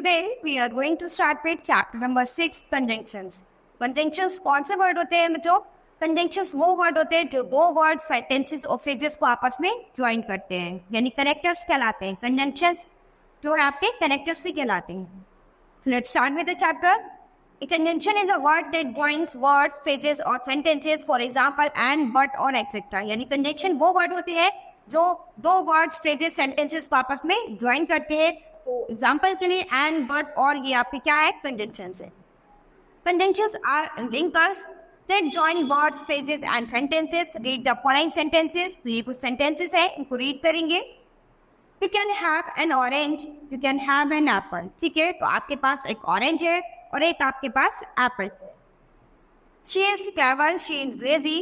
today we are going to start with chapter number 6 conjunctions. Conjunctions कौन से word होते हैं बच्चों? Conjunctions वो वर्ड होते हैं जो दो वर्ड सेंटेंसेस और फ्रेजेस को आपस में ज्वाइन करते हैं, यानी कनेक्टर्स कहलाते हैं. Conjunctions जो है आपके कनेक्टर्स भी कहलाते हैं. So let's start with the chapter. A conjunction is a word that joins word, phrases or sentences, for example and, but और etc. यानी conjunction वो वर्ड होते हैं जो दो वर्ड्स, फ्रेजेस, सेंटेंसेस को आपस में ज्वाइन करते हैं. तो एग्जाम्पल के लिए एंड, बट और ये आपके क्या है? कंजंक्शंस है. Conjunctions are linkers that join words, phrases and sentences. Read the following sentences. तो ये कुछ सेंटेंसेस है, इनको रीड करेंगे. You can have an orange, you can have an apple. ठीक है, तो आपके पास एक ऑरेंज है और एक आपके पास एप्पल है. She is clever, she is lazy.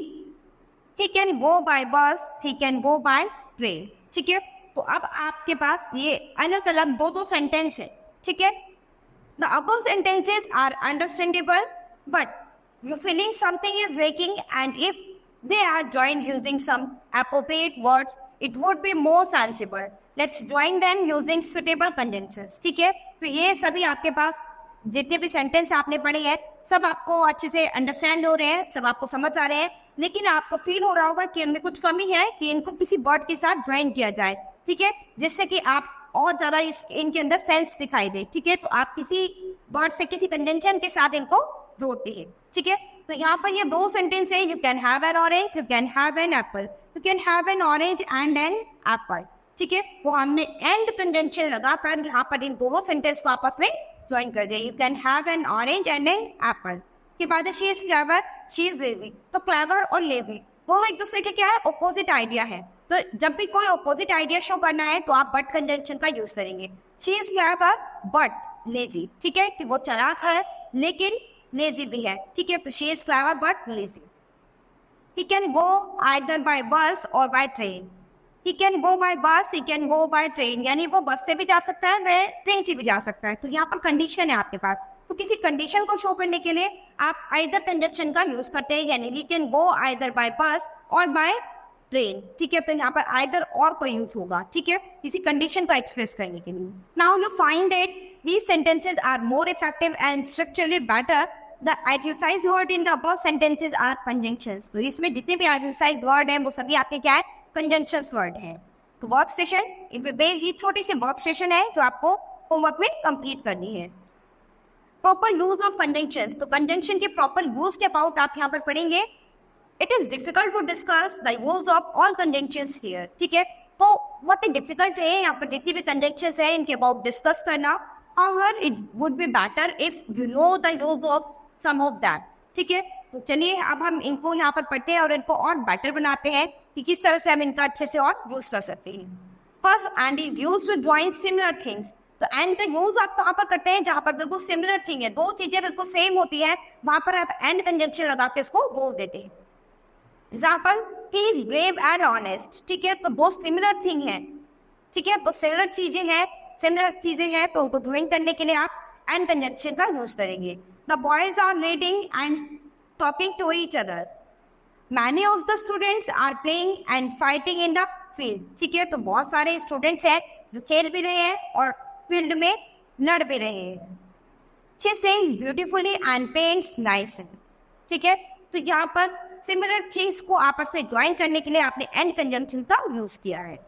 He can go by bus, he can go by train. ठीक है, तो अब आपके पास ये अलग अलग दो सेंटेंस है. ठीक है, the above sentences are understandable but you feeling something is lacking and if they are joined using some appropriate words it would be more sensible. Let's join them using suitable conjunctions. ठीक है, तो ये सभी आपके पास जितने भी sentence आपने पढ़े हैं सब आपको अच्छे से अंडरस्टैंड हो रहे हैं, सब आपको समझ आ रहे हैं, लेकिन आपको फील हो रहा होगा कि इनमें कुछ कमी है कि इनको किसी वर्ड के साथ ज्वाइन किया जाए. ठीक है, जिससे कि आप और ज़्यादा इनके अंदर सेंस दिखाई दे. ठीक है, तो आप किसी वर्ड से किसी कंजंक्शन के साथ इनको जोड़ते हैं. ठीक है, तो यहाँ पर ये दो सेंटेंस है. You can have an orange, you can have an apple. You can have an orange and an apple. ठीक है, वो हमने एंड कंजंक्शन लगाकर यहाँ पर इन दोनों सेंटेंस को आपस में ज्वाइन कर दिया. You can have an orange and an apple. इसके बाद she is clever, she is lazy. तो क्लेवर और लेजी वो एक दूसरे के क्या है? ऑपोजिट आइडिया है. तो जब भी कोई ऑपोजिट आइडिया शो करना है तो आप बट कंजंक्शन का यूज करेंगे. She is clever but lazy. ठीक है, कि वो चालाक है लेकिन लेजी भी है. ठीक है, तो she is clever but lazy. He can go either by bus और by train. He can go by bus, he can go by train, यानी वो बस से भी जा सकता है, वह ट्रेन से भी जा सकता है. तो यहाँ पर कंडीशन है आपके पास. तो किसी कंडीशन को शो करने के लिए आप आइदर कंजंक्शन का यूज करते हैं, यानी ही can go either by bus और बाय ट्रेन. ठीक है, तो यहाँ पर आइदर और कोई यूज होगा. ठीक है, किसी कंडीशन को एक्सप्रेस करने के लिए. Now you find that these sentences are more effective and structurally better. The italicised word in the above sentences are conjunctions. तो इसमें जितने भी आइटलाइज्ड वर्ड हैं वो सभी आपके क्या है? कंजंक्शंस वर्ड हैं. तो वर्क स्टेशन इन पे ये छोटी सी वर्क स्टेशन है जो आपको होमवर्क में कंप्लीट करनी है. Proper use of conjunctions. तो कंजंक्शन के प्रॉपर यूज के अबाउट आप यहाँ पर पढ़ेंगे. It is difficult to discuss the use of all conjunctions here. ठीक है, तो बहुत ही डिफिकल्ट है यहाँ पर जितनी भी कंजंक्शंस है इनके अबाउट डिस्कस करना. However, it would be better if you know the use of some of that. ठीक है, तो चलिए अब हम इनको यहाँ पर पढ़ते हैं और इनको और बेटर बनाते हैं कि किस तरह से हम इनका अच्छे से और यूज कर सकते हैं. First, and is use to join similar things. तो एंड का यूज आप कहाँ पर करते हैं? जहाँ पर बिल्कुल सिमिलर थिंग है, दो चीजें बिल्कुल सेम होती है, वहां पर आप एंड कंजंक्शन लगा के इसको जोड़ देते हैं. Example, he is brave and honest. ठीक है, तो बहुत सिमिलर थिंग है. ठीक है, तो सिमिलर चीजें हैं तो उनको ज्वाइन करने के लिए आप एंड कंजंक्शन का यूज करेंगे. The boys are reading and talking to each other. Many of the students are playing and fighting in the field. ठीक है, तो बहुत सारे स्टूडेंट्स हैं जो खेल भी रहे हैं और फील्ड में लड़ भी रहे हैं. She sings beautifully and paints nicely. ठीक है, तो यहाँ पर सिमिलर चीज को आपस में ज्वाइन करने के लिए आपने एंड कंजंक्शन का यूज किया है.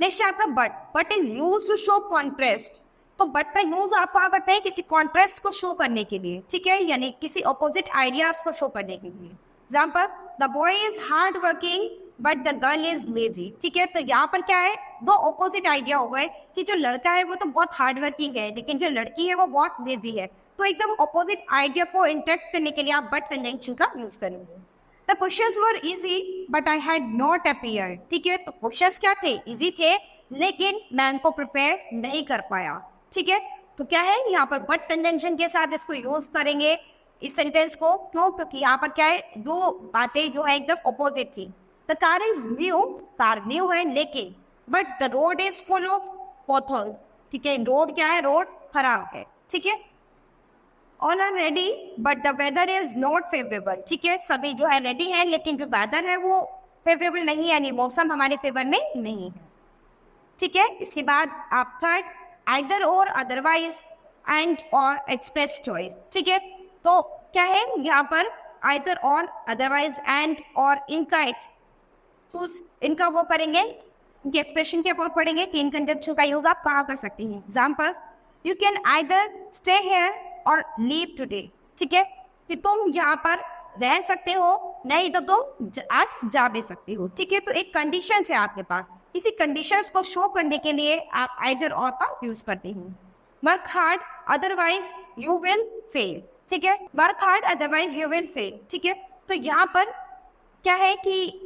नेक्स्ट आपका but. But is use to show contrast. तो बट का यूज आप क्या करते हैं? किसी कॉन्ट्रास्ट को शो करने के लिए. ठीक है, यानी किसी ऑपोजिट आइडियाज को शो करने के लिए. Example, the boy is hard working but the girl is lazy. ठीक है, तो यहाँ पर क्या है? दो ऑपोजिट आइडिया हो गए कि जो लड़का है वो तो बहुत हार्ड वर्किंग है लेकिन जो लड़की है वो बहुत लेजी है. तो एकदम ऑपोजिट आइडिया को इंटरेक्ट करने के लिए आप बट कंजंक्शन का यूज करेंगे. The questions were easy but I had not appeared. ठीक है, तो क्वेश्चंस क्या थे? इजी थे लेकिन मैं उनको प्रिपेयर नहीं कर पाया. ठीक है, तो क्या है? यहाँ पर बट कंजंक्शन के साथ इसको यूज करेंगे इस सेंटेंस को. क्यों? क्योंकि यहाँ पर क्या है? दो बातें जो है एकदम ऑपोजिट थी. The car is new, car new है लेकिन but the road is full of potholes. ठीक है, रोड क्या है? रोड खराब है. ठीक है, all are ready but the weather is not favourable. ठीक है, सभी जो है रेडी है लेकिन जो वेदर है वो फेवरेबल नहीं है, यानी मौसम हमारे फेवर में नहीं है. ठीक है, इसके बाद आप थर्ड, आइदर और अदरवाइज. एंड और एक्सप्रेस चॉइस, ठीक है। तो क्या है यहाँ पर आइदर और, अदरवाइज एंड और, इनका वो करेंगे, इनके एक्सप्रेशन के ऊपर पढ़ेंगे कि इन कंजंक्शन का यूज आप कहाँ कर सकते हैं। Examples, you can either stay here और लीव टुडे, ठीक है, कि तुम यहाँ पर रह सकते हो, नहीं तो तुम आज जा भी सकते हो, ठीक है। तो एक कंडीशन है आपके पास, इसी कंडीशंस को शो करने के लिए आप आइदर और का यूज करते हैं। Work hard otherwise you will fail, ठीक है, work hard otherwise you will fail, ठीक है। तो यहाँ पर क्या है कि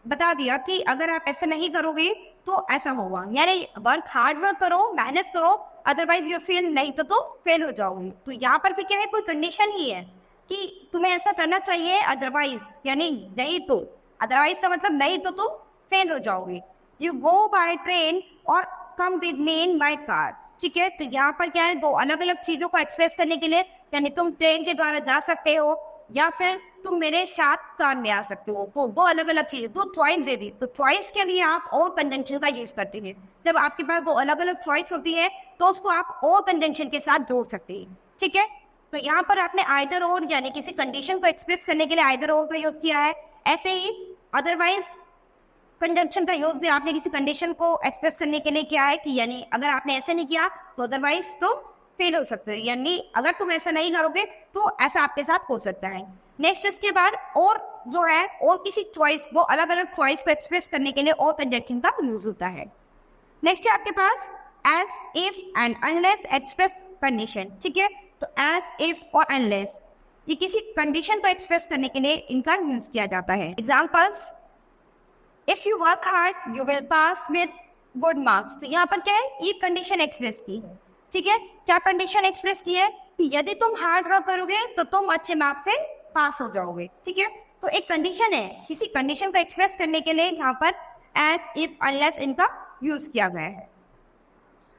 बता दिया कि अगर आप ऐसा नहीं करोगे तो ऐसा होगा, यानी वर्क हार्ड वर्क करो, मेहनत करो, अदरवाइज यू फेल, नहीं तो तुम फेल हो जाओगे। तो यहाँ पर भी क्या है, कोई कंडीशन ही है कि तुम्हें ऐसा करना चाहिए, अदरवाइज यानी नहीं तो, अदरवाइज का मतलब नहीं तो तुम फेल हो जाओगे। यू गो बाय ट्रेन और come with me in my car, ठीक है। तो यहाँ पर क्या है, दो अलग अलग चीजों को एक्सप्रेस करने के लिए, यानी तुम ट्रेन के द्वारा जा सकते हो या फिर तुम मेरे साथ कार में आ सकते हो, तो वो अलग अलग चीजें, दो चॉइस दे दी। तो चॉइस के लिए आप और कंजंक्शन का यूज करते हैं। जब आपके पास दो अलग अलग चॉइस होती है तो उसको आप और कंजंक्शन के साथ जोड़ सकते हैं, ठीक है। तो यहाँ पर आपने आइदर और यानी किसी कंडीशन को एक्सप्रेस करने के लिए आइदर और का यूज किया है। ऐसे ही अदरवाइज कंजंक्शन का यूज भी आपने किसी कंडीशन को एक्सप्रेस करने के लिए किया है कि यानी अगर आपने ऐसे नहीं किया तो अदरवाइज तो फेल हो सकते हैं, यानी अगर तुम ऐसा नहीं करोगे तो ऐसा आपके साथ हो सकता है। नेक्स्ट इसके बाद और जो है, और किसी चॉइस को, अलग अलग चॉइस को एक्सप्रेस करने के लिए और कंजंक्शन का यूज होता है। नेक्स्ट है आपके पास as, if and unless express condition, ठीक है। तो एज, इफ और अनलेस ये किसी कंडीशन को एक्सप्रेस करने के लिए इनका यूज किया जाता है। Examples, if you work hard you will pass with good marks. तो यहाँ पर क्या है, ये कंडीशन एक्सप्रेस की है, ठीक है। क्या कंडीशन एक्सप्रेस की है कि यदि तुम हार्ड वर्क करोगे तो तुम अच्छे मार्क्स से पास हो जाओगे, ठीक है। तो एक कंडीशन है, किसी कंडीशन को एक्सप्रेस करने के लिए यहाँ पर एज, इफ, अनलेस इनका यूज किया गया है।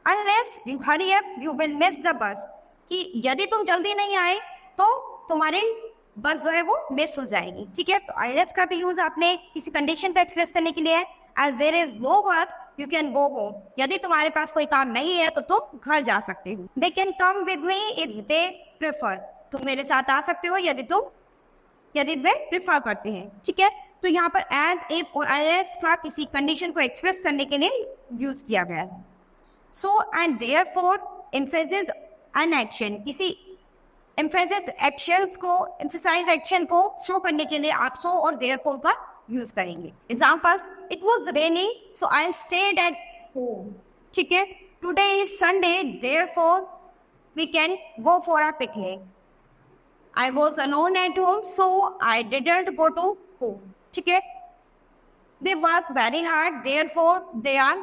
Unless you hurry up you will miss the bus, कि यदि तुम जल्दी नहीं आए तो तुम्हारी बस जो है वो मिस हो जाएगी, ठीक है। तो अनलेस का भी यूज आपने किसी कंडीशन को एक्सप्रेस करने के लिए है। As there is no work you can go home, यदि तुम्हारे पास कोई काम नहीं है तो तुम घर जा सकते हो। They can come with me if they prefer, तुम मेरे साथ आ सकते हो यदि वे प्रेफर करते हैं, ठीक है। तो यहाँ पर एज, इफ और अनलेस का किसी कंडीशन को एक्सप्रेस करने के लिए यूज किया गया है। So and therefore emphasis an action, किसी एम्फेसिस एक्शंस को, एम्फेसाइज एक्शन को शो करने के लिए आप सो और देयरफॉर का यूज करेंगे। Examples, it was rainy so I stayed at home, ठीक है। Today is Sunday therefore we can go for a picnic. I was alone at home, so I didn't go to school, ठीक है। They work very hard, therefore they are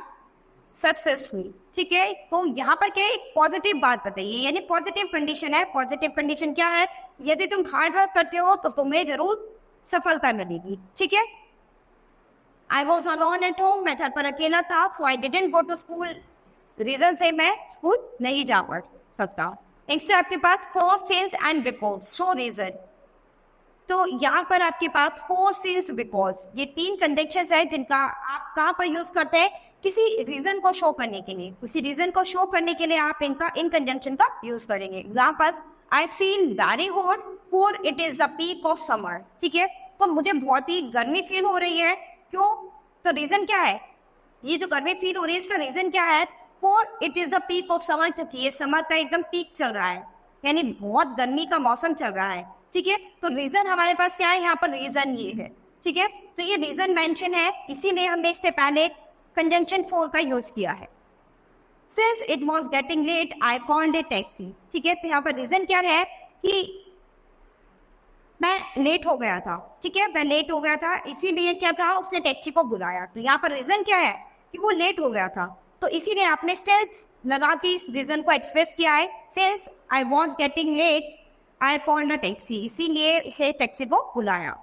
successful, ठीक है। तो यहाँ पर क्या है, एक पॉजिटिव बात बताइए, यानी पॉजिटिव कंडीशन है। पॉजिटिव कंडीशन क्या है, यदि तुम हार्ड वर्क करते हो तो तुम्हें जरूर सफलता मिलेगी, ठीक है। I was alone at home, मैं घर पर अकेला था, so I didn't go to school, reason से मैं स्कूल नहीं जा सकता। नेक्स्ट है आपके पास for, since and because, show reason. तो यहाँ पर आपके पास फॉर, सिंस, बिकॉज ये तीन कंडीशंस है जिनका आप कहाँ पर यूज करते हैं, किसी रीजन को शो करने के लिए। किसी रीजन को शो करने के लिए आप इनका इन कंजंक्शन का यूज करेंगे। Examples, I feel very hot for it is the peak of summer, ठीक है। तो मुझे बहुत ही गर्मी फील हो रही है, क्यों, तो रीजन क्या है, ये जो गर्मी फील हो रही है इसका रीजन क्या है, for it is the peak of summer, क्योंकि ये समर का एकदम पीक चल रहा है, यानी बहुत गर्मी का मौसम चल रहा है, ठीक है। तो रीजन हमारे पास क्या है, यहाँ पर रीजन ये है, ठीक है। तो ये रीजन मेंशन है, इसीलिए हमने इससे पहले कंजंक्शन फॉर का यूज किया है। Since it was getting late I called a taxi, ठीक है। तो यहाँ पर रीजन क्या है कि मैं लेट हो गया था, ठीक है, मैं लेट हो गया था, इसीलिए क्या था, उसने टैक्सी को बुलाया। तो यहाँ पर रीजन क्या है कि वो लेट हो गया था, तो इसीलिए आपने सिंस लगा के इस रीजन को एक्सप्रेस किया है। Since I was getting late I called a taxi, इसीलिए उसे टैक्सी को बुलाया।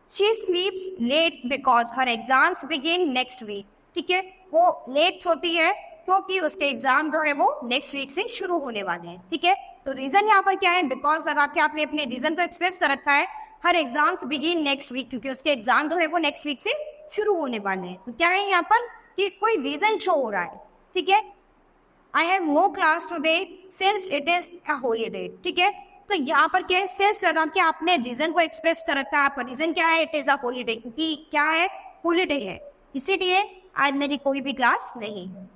She sleeps late because her exams begin next week, ठीक है। वो लेट सोती है क्योंकि उसके एग्जाम जो है वो नेक्स्ट वीक से शुरू होने वाले हैं, ठीक है। तो रीजन यहाँ पर क्या है, बिकॉज लगा के आपने अपने रीजन को एक्सप्रेस कर रखा है। हर एग्जाम्स बिगिन नेक्स्ट वीक, क्योंकि उसके एग्जाम जो है वो नेक्स्ट वीक से शुरू होने वाले हैं। तो क्या है यहाँ पर कि कोई रीजन शो हो रहा है, ठीक है। I have no class today since it is a holiday, ठीक है। तो यहाँ पर क्या है, सिंस लगा के आपने रीजन को एक्सप्रेस कर रखा है। आपका रीजन क्या है, इट इज अ हॉलीडे, क्योंकि क्या है, हॉलीडे है, इसीलिए आज मेरी कोई भी क्लास नहीं है।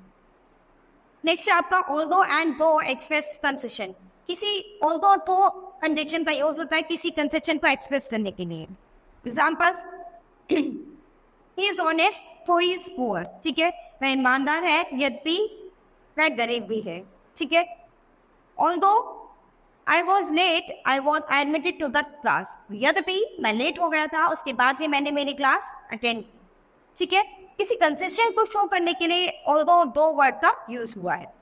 नेक्स्ट आपका ऑल्दो एंड दो एक्सप्रेस कंसेशन। किसी ऑल्दो तो कंडीशन का यूज होता है किसी कंसेशन को एक्सप्रेस करने के लिए। एग्जाम्पल्स, ही इज ऑनेस्ट तो ही इज पुअर, ठीक है, वह ईमानदार है यद्यपि वह गरीब भी है, ठीक है। Although I was late I was admitted to the class, यद्यपि मैं लेट हो गया था, उसके बाद भी मैंने मेरी क्लास अटेंड की, ठीक है। किसी कंसेशन को शो करने के लिए ऑल्दो दो वर्ड का यूज हुआ है।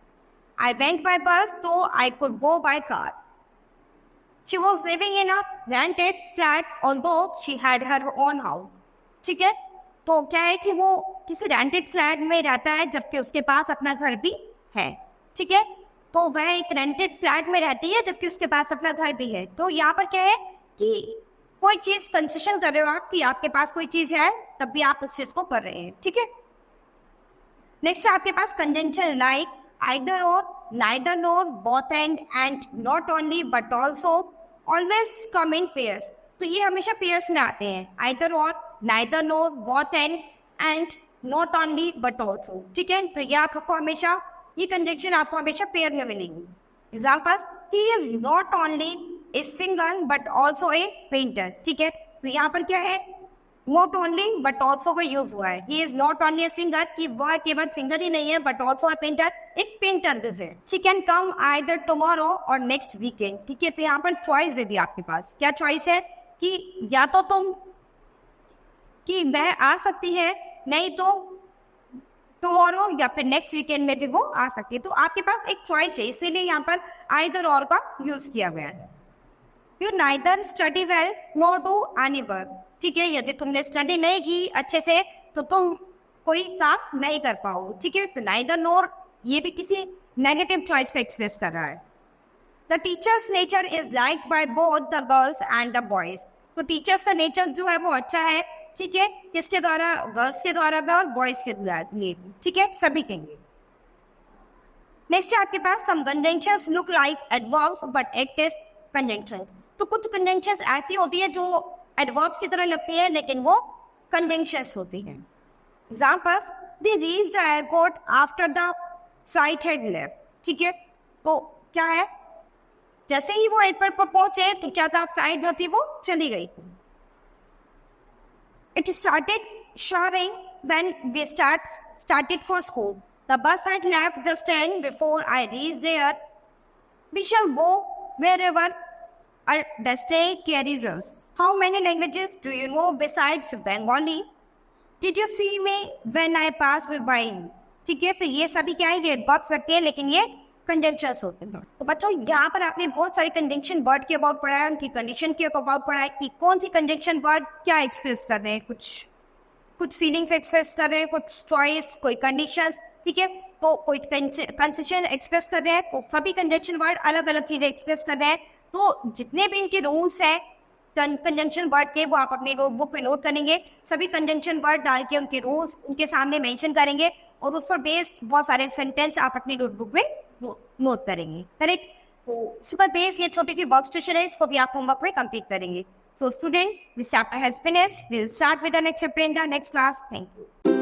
आई वेंट बाय बस तो I could go by car. She was living in a rented flat although she had her own house, ठीक है। तो क्या है कि वो किसी रेंटेड फ्लैट में रहता है जबकि उसके पास अपना घर भी है, ठीक है। तो वह एक रेंटेड फ्लैट में रहती है जबकि उसके पास अपना घर भी है। तो यहाँ पर क्या है कि कोई चीज कंसेशन कर रहे हो आप कि आपके पास कोई चीज है, तब भी आप उस चीज को कर रहे हैं, ठीक है। नेक्स्ट आपके पास कंजंक्शन लाइक आइदर और, neither NOR, both and not only but also, always come in pairs. तो ये हमेशा पेयर्स में आते हैं, आइदर और, neither NOR, both and not only but also, ठीक है। तो ये आपको हमेशा, ये कंजंक्शन आपको हमेशा पेयर में मिलेंगी। Example, he is not only a singer but also a painter, ठीक है। तो यहाँ पर क्या है, नॉट ओनली बट ऑल्सो का यूज हुआ है। He is not only a singer, कि वह केवल सिंगर ही नहीं है, बट ऑल्सो ए पेंटर, एक पेंटर भी है। She can come either tomorrow और नेक्स्ट वीकेंड, ठीक है। तो यहाँ पर चॉइस दे दी आपके पास, क्या चॉइस है कि या तो तुम, कि वह आ सकती है, नहीं तो टुमारो या फिर नेक्स्ट वीकेंड में भी वो आ सकती है। तो आपके पास एक चॉइस है, इसीलिए यहाँ पर आइदर और का यूज किया गया है। You neither study well nor do any work, ठीक है। यदि तुमने स्टडी नहीं की अच्छे से तो तुम कोई काम नहीं कर पाओगे, ठीक है। तो नाइदर नॉर ये भी किसी नेगेटिव चॉइस को एक्सप्रेस कर रहा है। The teachers nature is like by both the girls and the boys. तो टीचर्स का नेचर जो है वो अच्छा है, ठीक है, किसके द्वारा, गर्ल्स के द्वारा भी और बॉयज के लिए, ठीक है, सभी के लिए। नेक्स्ट आपके पास some conjunctions look like adverbs but act as conjunctions. तो कुछ कंजंक्शंस ऐसी होती है जो एडवर्ब्स की तरह लगती है लेकिन वो कंजंक्शंस होती हैं। Examples, they reach the airport after the flight had left, ठीक है। तो क्या है, जैसे ही वो एयरपोर्ट पर पहुंचे तो क्या था, फ्लाइट जो थी वो चली गई थी। It started showering when we started for school. The bus had left the stand before I reached there. We shall go wherever our destiny carries us. How many languages do you know besides Bengali? Did you see me when I passed by? ठीक है, तो ये सभी क्या है, ये verbs रखते हैं लेकिन ये कंजंक्शंस होते हैं। तो बच्चों यहाँ पर आपने बहुत सारे कंजंक्शन वर्ड के अबाउट पढ़ा है, उनकी कंडीशन के अबाउट पढ़ा है कि कौन सी कंजंक्शन वर्ड क्या एक्सप्रेस कर रहे हैं, कुछ फीलिंग्स एक्सप्रेस कर रहे हैं, कुछ चॉइस, कोई कंडीशंस, ठीक है। तो कोई कंसेशन एक्सप्रेस कर रहे हैं, तो सभी कंजंक्शन वर्ड अलग अलग चीजें एक्सप्रेस कर रहे हैं। तो जितने भी इनके रूल्स हैं कंजंक्शन वर्ड के, वो आप अपनी नोटबुक पे नोट करेंगे। सभी कंजंक्शन वर्ड डाल के उनके रूल्स उनके सामने मेंशन करेंगे और उस पर बेस्ड बहुत सारे सेंटेंस आप अपनी नोटबुक में नोट करेंगे, करेक्ट। तो इस पर बेस्ड ये छोटी सी वर्क स्टेशन है, इसको भी आप होमवर्क में कंप्लीट करेंगे। So student, this chapter has finished. We will start with the next chapter in the next class. Thank you.